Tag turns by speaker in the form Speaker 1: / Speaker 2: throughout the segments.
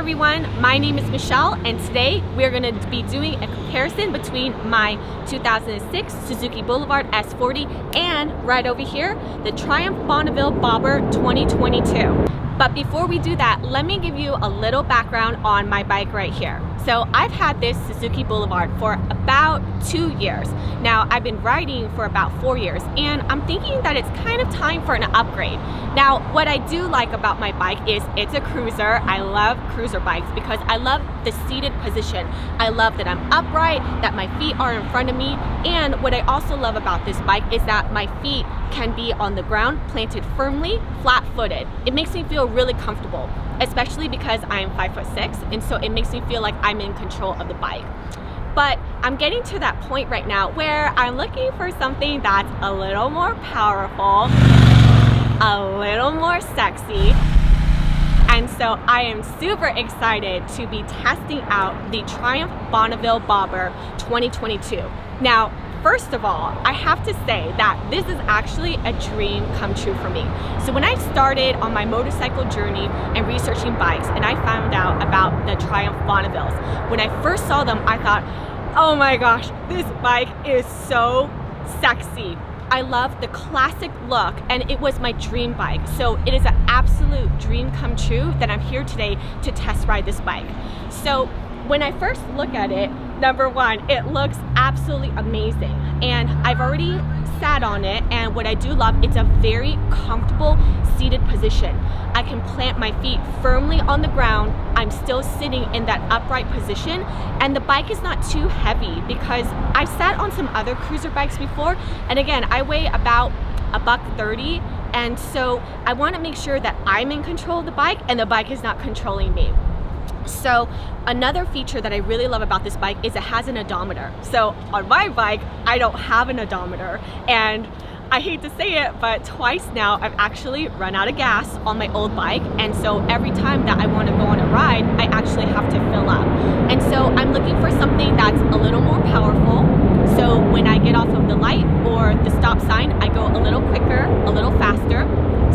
Speaker 1: everyone, my name is Michelle and today we're going to be doing a comparison between my 2006 Suzuki Boulevard S40 and right over here, the Triumph Bonneville Bobber 2022. But before we do that, let me give you a little background on my bike right here. So I've had this Suzuki Boulevard for about 2 years. Now I've been riding for about 4 years and I'm thinking that it's kind of time for an upgrade. Now what I do like about my bike is it's a cruiser. I love cruiser bikes because I love the seated position. I love that I'm upright, that my feet are in front of me, and what I also love about this bike is that my feet can be on the ground, planted firmly, flat-footed. It makes me feel really comfortable, especially because I'm 5'6", and so it makes me feel like I'm in control of the bike. But I'm getting to that point right now where I'm looking for something that's a little more powerful, a little more sexy, and so I am super excited to be testing out the Triumph Bonneville Bobber 2022. Now, first of all, I have to say that this is actually a dream come true for me. So when I started on my motorcycle journey and researching bikes and I found out about the Triumph Bonnevilles, when I first saw them, I thought, oh my gosh, this bike is so sexy. I love the classic look and it was my dream bike. So it is an absolute dream come true that I'm here today to test ride this bike. So when I first look at it, number one, it looks absolutely amazing. And I've already sat on it, and what I do love, it's a very comfortable seated position. I can plant my feet firmly on the ground. I'm still sitting in that upright position, and the bike is not too heavy because I've sat on some other cruiser bikes before, and again, I weigh about $130, and so I want to make sure that I'm in control of the bike and the bike is not controlling me. So another feature that I really love about this bike is it has an odometer. So on my bike, I don't have an odometer, and I hate to say it, but twice now I've actually run out of gas on my old bike, and so every time that I want to go on a ride, I actually have to fill up. And so I'm looking for something that's a little more powerful. So when I get off of the light or the stop sign, I go a little quicker, a little faster,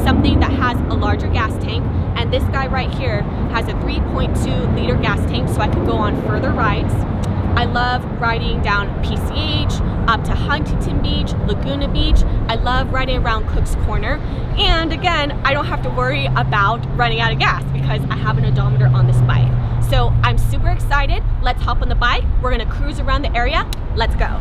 Speaker 1: something that has a larger gas tank. And this guy right here has a 3.2 liter gas tank, so I can go on further rides. I love riding down PCH, up to Huntington Beach, Laguna Beach. I love riding around Cook's Corner. And again, I don't have to worry about running out of gas because I have an odometer on this bike. So I'm super excited. Let's hop on the bike. We're gonna cruise around the area. Let's go.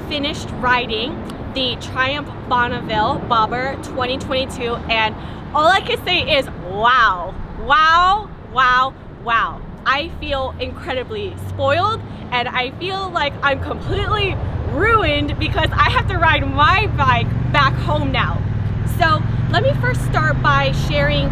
Speaker 1: Finished riding the Triumph Bonneville Bobber 2022, and all I can say is wow, wow, wow, wow. I feel incredibly spoiled, and I feel like I'm completely ruined because I have to ride my bike back home now. So let me first start by sharing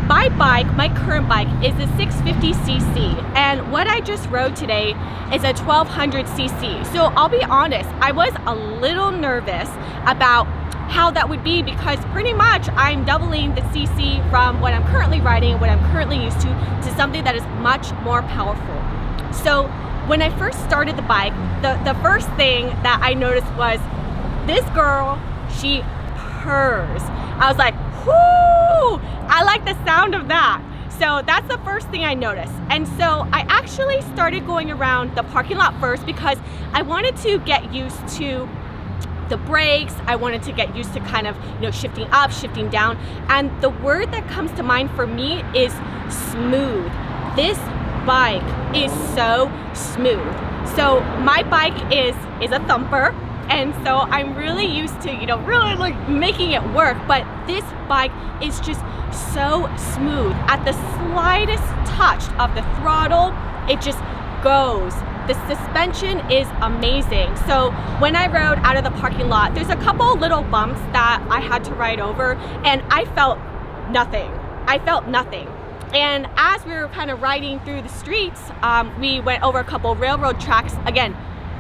Speaker 1: my bike. My current bike is a 650cc, and what I just rode today is a 1200cc. So I'll be honest, I was a little nervous about how that would be because pretty much I'm doubling the cc from what I'm currently riding and what I'm currently used to something that is much more powerful. So when I first started the bike, the first thing that I noticed was this girl, she purrs. I was like, whoo! I like the sound of that. So that's the first thing I noticed. And so I actually started going around the parking lot first because I wanted to get used to the brakes. I wanted to get used to kind of, shifting up, shifting down. And the word that comes to mind for me is smooth. This bike is so smooth. So my bike is a thumper. And so I'm really used to, really like making it work, but this bike is just so smooth. At the slightest touch of the throttle, it just goes. The suspension is amazing. So when I rode out of the parking lot, there's a couple little bumps that I had to ride over, and I felt nothing. I felt nothing. And as we were kind of riding through the streets, we went over a couple railroad tracks. Again,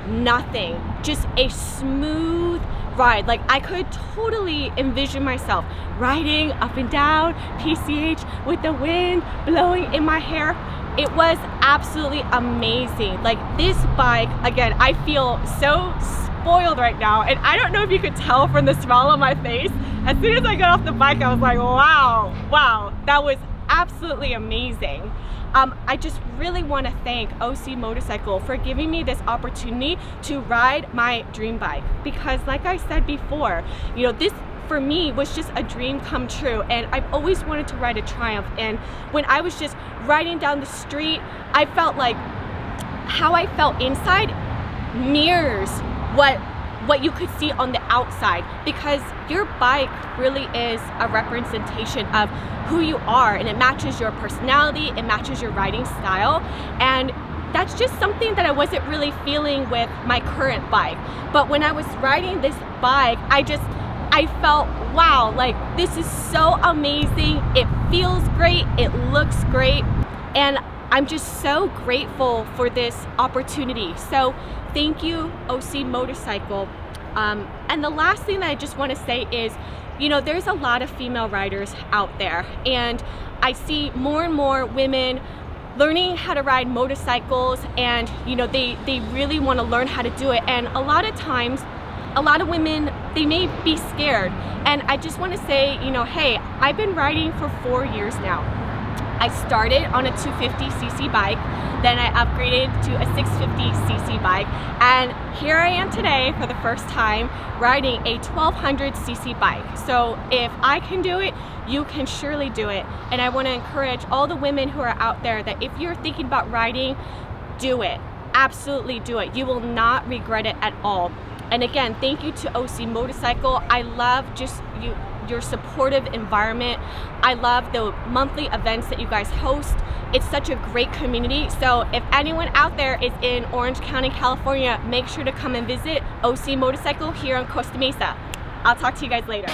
Speaker 1: nothing, just a smooth ride. Like I could totally envision myself riding up and down PCH with the wind blowing in my hair. It was absolutely amazing. Like this bike, again, I feel so spoiled right now, and I don't know if you could tell from the smile on my face. As soon as I got off the bike, I was like, wow, that was absolutely amazing. I just really want to thank OC Motorcycle for giving me this opportunity to ride my dream bike, because like I said before, you know, this for me was just a dream come true, and I've always wanted to ride a Triumph. And when I was just riding down the street, I felt like how I felt inside mirrors what you could see on the outside, because your bike really is a representation of who you are, and it matches your personality, it matches your riding style. And that's just something that I wasn't really feeling with my current bike. But when I was riding this bike, I felt, wow, like this is so amazing. It feels great, it looks great, and I'm just so grateful for this opportunity. So thank you, OC Motorcycle. And the last thing that I just want to say is, you know, there's a lot of female riders out there, and I see more and more women learning how to ride motorcycles, and you know, they really want to learn how to do it. And a lot of times, a lot of women, they may be scared. And I just want to say, you know, hey, I've been riding for 4 years now. I started on a 250cc bike, then I upgraded to a 650cc bike, and here I am today for the first time riding a 1200cc bike. So if I can do it, you can surely do it. And I want to encourage all the women who are out there that if you're thinking about riding, do it. Absolutely do it. You will not regret it at all. And again, thank you to OC Motorcycle. I love just your supportive environment. I love the monthly events that you guys host. It's such a great community. So if anyone out there is in Orange County, California, make sure to come and visit OC Motorcycle here on Costa Mesa. I'll talk to you guys later.